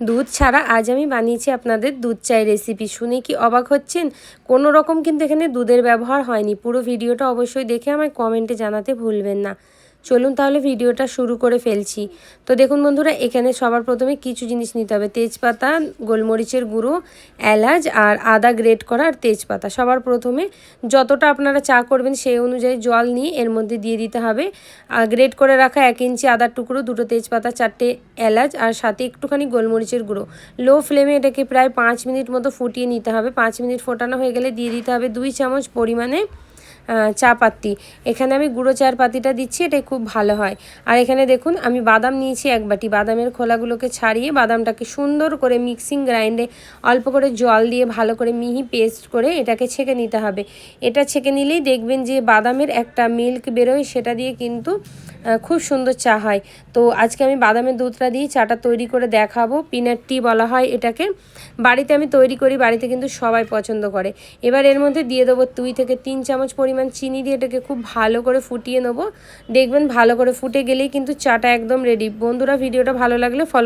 দুধ ছাড়া আজ আমি বানিয়েছি আপনাদের দুধ চায়ের রেসিপি। শুনে কি অবাক হচ্ছেন? কোনো রকম কিন্তু এখানে দুধের ব্যবহার হয়নি। পুরো ভিডিওটা অবশ্যই দেখে আমায় কমেন্টে জানাতে ভুলবেন না। চলুন তাহলে ভিডিওটা শুরু করে ফেলছি। তো দেখুন বন্ধুরা, এখানে সবার প্রথমে কিছু জিনিস নিতে হবে। তেজপাতা, গোলমরিচের গুঁড়ো, এলাচ আর আদা গ্রেট করা আর তেজপাতা। সবার প্রথমে যতটা আপনারা চা করবেন সেই অনুযায়ী জল নিয়ে এর মধ্যে দিয়ে দিতে হবে। গ্রেট করে রাখা 1 ইঞ্চি আদার টুকরো, 2টো তেজপাতা, 4টে এলাচ আর সাথে একটুখানি গোলমরিচের গুঁড়ো। লো ফ্লেমে এটাকে প্রায় 5 মিনিট মতো ফুটিয়ে নিতে হবে। 5 মিনিট ফোটানো হয়ে গেলে দিয়ে দিতে হবে 2 চামচ পরিমাণে চা পাতি। এখানে আমি গুঁড়ো চায়ের পাতিটা দিচ্ছি, এটাই খুব ভালো হয়। আর এখানে দেখুন আমি বাদাম নিয়েছি 1 বাটি। বাদামের খোলাগুলোকে ছাড়িয়ে বাদামটাকে সুন্দর করে মিক্সিং গ্রাইন্ডে অল্প করে জল দিয়ে ভালো করে মিহি পেস্ট করে এটাকে ছেঁকে নিতে হবে। এটা ছেঁকে নিলেই দেখবেন যে বাদামের একটা মিল্ক বেরোয়, সেটা দিয়ে কিন্তু খুব সুন্দর চা হয়। তো আজকে আমি বাদামের দুধটা দিয়ে চাটা তৈরি করে দেখাবো। পিনাট টি বলা হয় এটাকে। বাড়িতে আমি তৈরি করি, বাড়িতে কিন্তু সবাই পছন্দ করে। এবার এর মধ্যে দিয়ে দেবো 2 থেকে 3 চামচ পরিমাণ চিনি দিয়ে এটাকে খুব ভালো করে ফুটিয়ে নেবো। দেখবেন ভালো করে ফুটে গেলেই কিন্তু চাটা একদম রেডি। বন্ধুরা, ভিডিওটা ভালো লাগলে ফলো